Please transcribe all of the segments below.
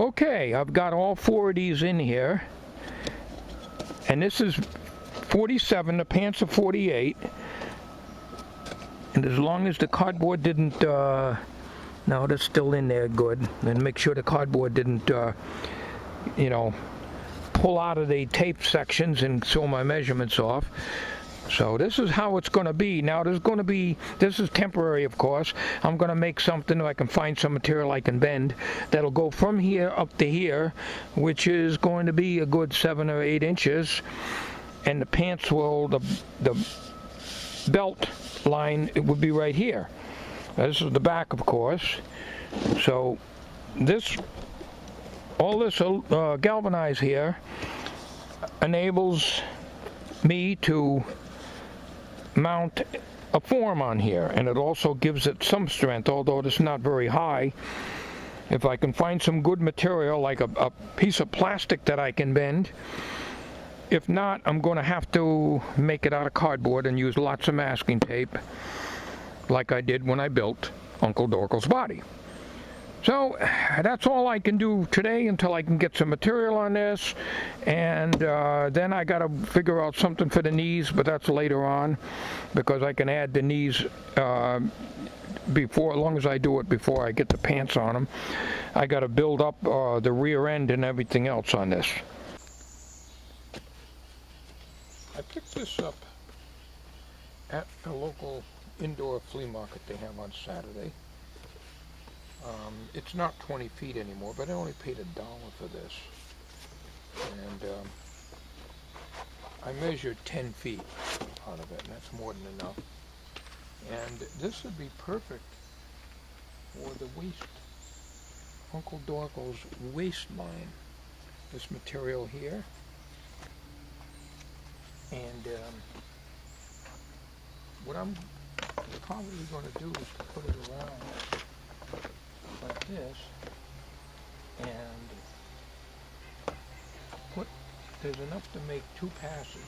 Okay, I've got all 4 of these in here, and this is 47, the pants are 48, and as long as the cardboard didn't, no, that's still in there good, and make sure the cardboard didn't, you know, pull out of the tape sections and throw my measurements off. So this is how it's going to be. Now this is temporary, of course. I'm going to make something, I can find some material I can bend, that'll go from here up to here, which is going to be a good 7 or 8 inches. And the pants will, the belt line, it would be right here. Now, this is the back, of course. So all this galvanized here enables me to mount a form on here, and it also gives it some strength, although it's not very high. If I can find some good material like a piece of plastic that I can bend. If not, I'm going to have to make it out of cardboard and use lots of masking tape like I did when I built Uncle Dorkel's body. So that's all I can do today until I can get some material on this, and then I got to figure out something for the knees, but that's later on, because I can add the knees before, as long as I do it before I get the pants on them. I got to build up the rear end and everything else on this. I picked this up at a local indoor flea market they have on Saturday. It's not 20 feet anymore, but I only paid $1 for this. And I measured 10 feet out of it, and that's more than enough. And this would be perfect for the waist, Uncle Dorkel's waistline. This material here. And what I'm probably going to do is to put it around like this, and there's enough to make 2 passes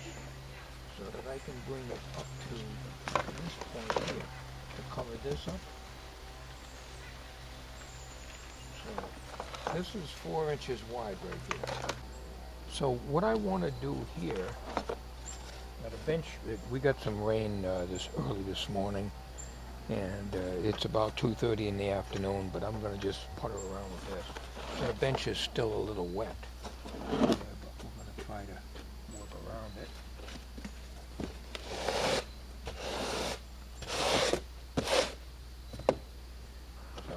so that I can bring it up to this point here to cover this up. So this is 4 inches wide right here. So what I want to do here, at a bench, we got some rain early this morning, and it's about 2:30 in the afternoon, but I'm going to just putter around with this. So the bench is still a little wet, but we're going to try to work around it. So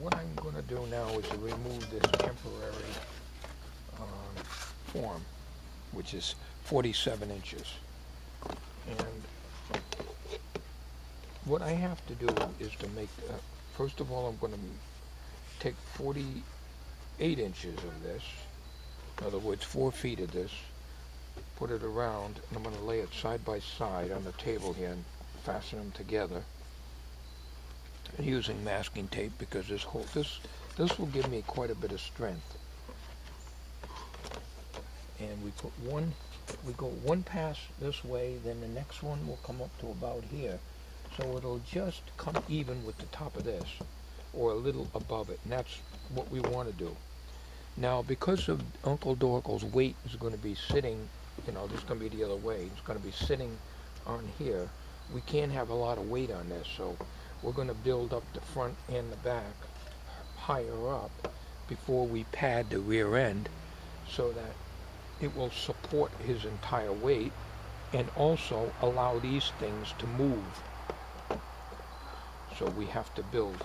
what I'm going to do now is to remove this temporary form, which is 47 inches. And what I have to do is to make, first of all, I'm going to take 48 inches of this, in other words 4 feet of this, put it around, and I'm going to lay it side by side on the table here and fasten them together using masking tape, because this will give me quite a bit of strength. And we go one pass this way, then the next one will come up to about here. So it'll just come even with the top of this, or a little above it, and that's what we want to do. Now, because of Uncle Dorkel's weight is going to be sitting, this is going to be the other way, it's going to be sitting on here, we can't have a lot of weight on this, so we're going to build up the front and the back higher up before we pad the rear end, so that it will support his entire weight and also allow these things to move. So we have to build.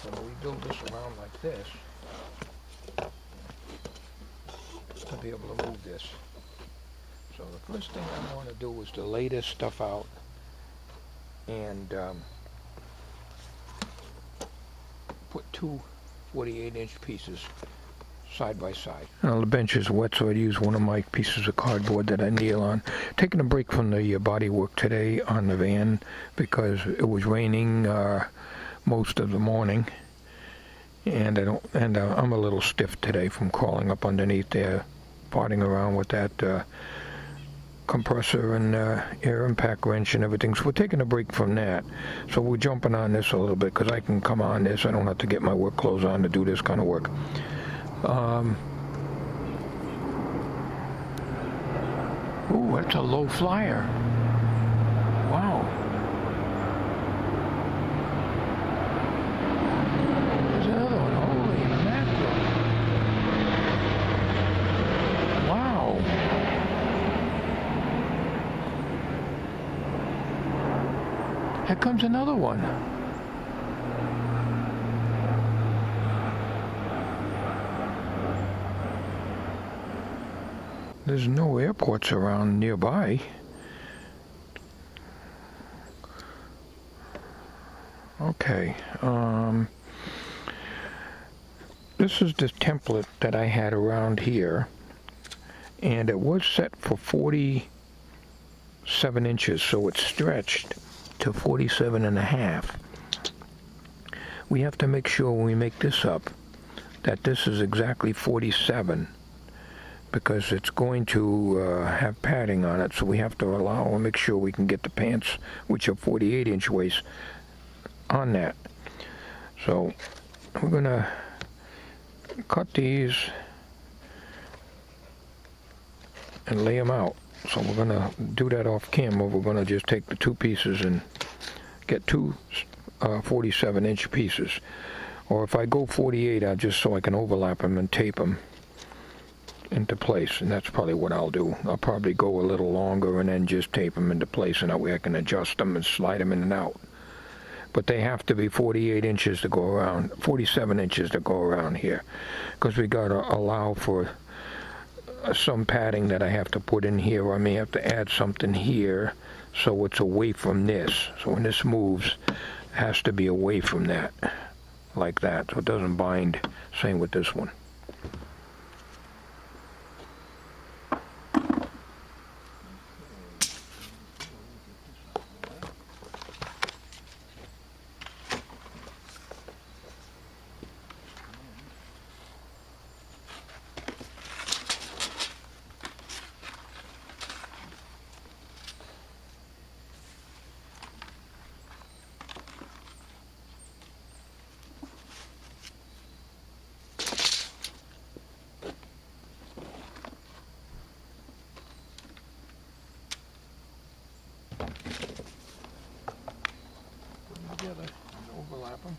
So we build this around like this to be able to move this. So the first thing I want to do is to lay this stuff out and put 2 48-inch pieces side by side. Now the bench is wet, so I use one of my pieces of cardboard that I kneel on. Taking a break from the body work today on the van because it was raining most of the morning, and I'm a little stiff today from crawling up underneath there, farting around with that compressor and air impact wrench and everything. So we're taking a break from that. So we're jumping on this a little bit because I can come on this. I don't have to get my work clothes on to do this kind of work. Ooh, that's a low flyer. Wow. There's another one. Holy mackerel. Wow. Here comes another one. There's no airports around nearby. Okay. This is the template that I had around here, and it was set for 47 inches, so it's stretched to 47 and a half. We have to make sure when we make this up that this is exactly 47, because it's going to have padding on it, so we have to make sure we can get the pants, which are 48-inch waist, on that. So we're gonna cut these and lay them out. So we're gonna do that off camera. We're gonna just take the two pieces and get two 47-inch pieces, or if I go 48, I'll just so I can overlap them and tape them into place, and that's probably what I'll do. I'll probably go a little longer and then just tape them into place, and that way I can adjust them and slide them in and out. But they have to be 48 inches to go around, 47 inches to go around here, because we got to allow for some padding that I have to put in here, or I may have to add something here so it's away from this. So when this moves, it has to be away from that, like that, so it doesn't bind. Same with this one. Together and overlap them,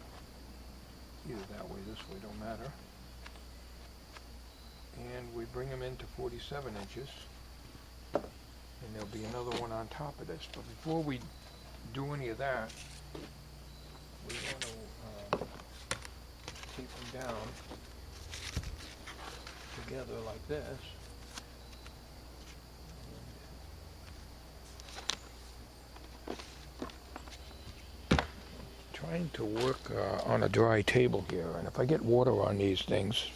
either that way, this way, don't matter, and we bring them into 47 inches, and there'll be another one on top of this. But before we do any of that, we want to tape them down together like this. Trying to work on a dry table here, and if I get water on these things,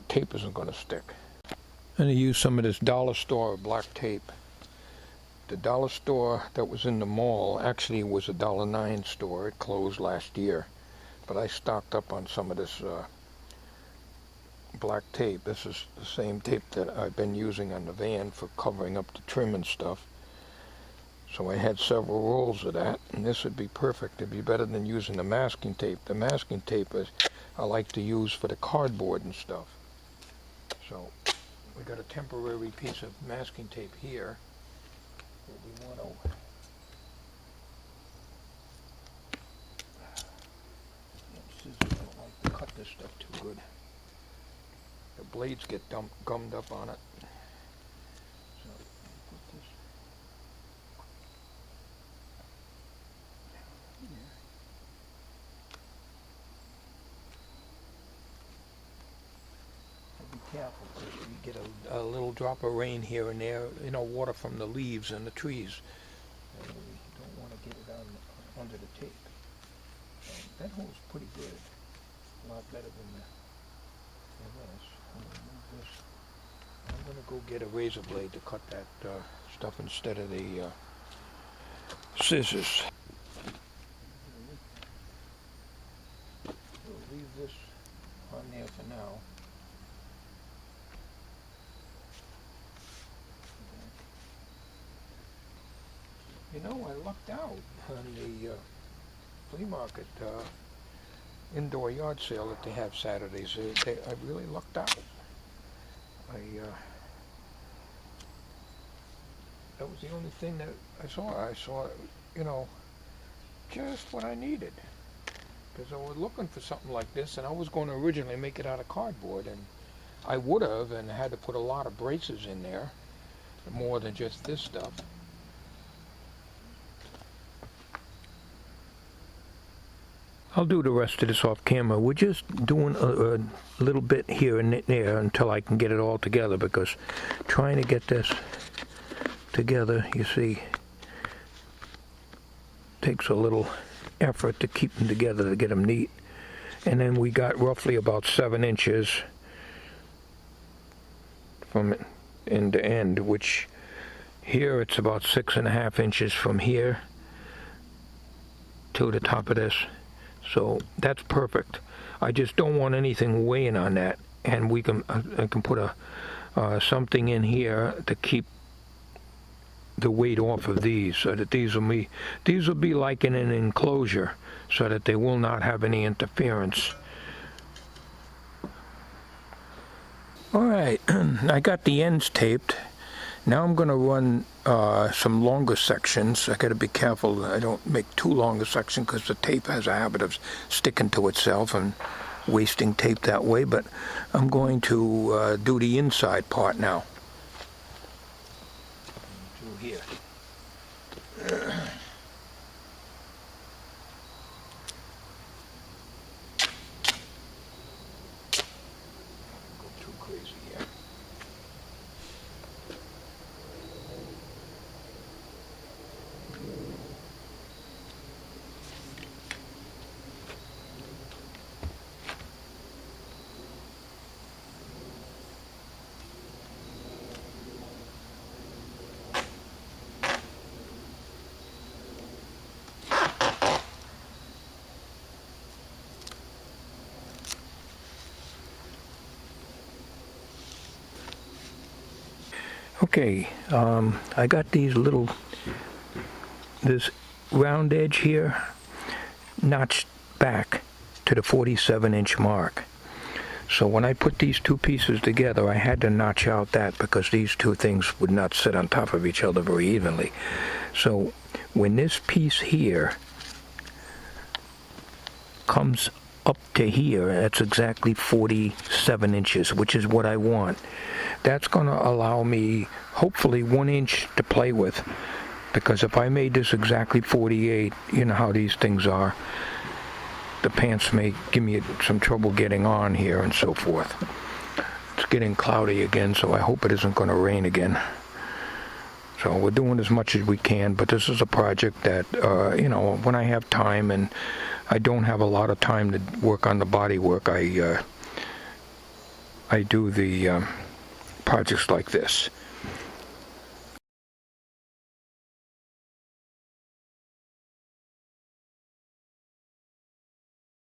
tape isn't going to stick. I'm going to use some of this dollar store black tape. The dollar store that was in the mall actually was a $1.09 store. It closed last year, but I stocked up on some of this black tape. This is the same tape that I've been using on the van for covering up the trim and stuff. So I had several rolls of that, and this would be perfect. It'd be better than using the masking tape. The masking tape I like to use for the cardboard and stuff. So we got a temporary piece of masking tape here that we want to scissors don't like to cut this stuff too good. The blades get gummed up on it. So put this here. Be careful, because you get a little drop of rain here and there, water from the leaves and the trees, and we don't want to get it under the tape. That holds pretty good, a lot better than this. I'm going to go get a razor blade to cut that stuff instead of the scissors. We'll leave this on there for now. I lucked out on the flea market indoor yard sale that they have Saturdays. I really lucked out. That was the only thing that I saw. I saw, you know, just what I needed. Because I was looking for something like this, and I was going to originally make it out of cardboard, and I would have, and had to put a lot of braces in there, more than just this stuff. I'll do the rest of this off camera. We're just doing a little bit here and there until I can get it all together, because trying to get this together, you see, takes a little effort to keep them together, to get them neat. And then we got roughly about 7 inches from end to end, which here it's about 6.5 inches from here to the top of this. So that's perfect. I just don't want anything weighing on that, and I can put something in here to keep the weight off of these, so that these will be like in an enclosure, so that they will not have any interference. All right, I got the ends taped. Now I'm going to run some longer sections. I got to be careful I don't make too long a section, because the tape has a habit of sticking to itself and wasting tape that way. But I'm going to do the inside part now. Through here. Go too crazy here. Okay, I got this round edge here notched back to the 47-inch mark. So when I put these two pieces together, I had to notch out that, because these two things would not sit on top of each other very evenly. So when this piece here comes up to here, that's exactly 47 inches, which is what I want. That's going to allow me hopefully 1 inch to play with, because if I made this exactly 48, you know how these things are, the pants may give me some trouble getting on here and so forth. It's getting cloudy again, so I hope it isn't going to rain again. So we're doing as much as we can, but this is a project that, you know, when I have time, and I don't have a lot of time to work on the body work, I do the projects like this.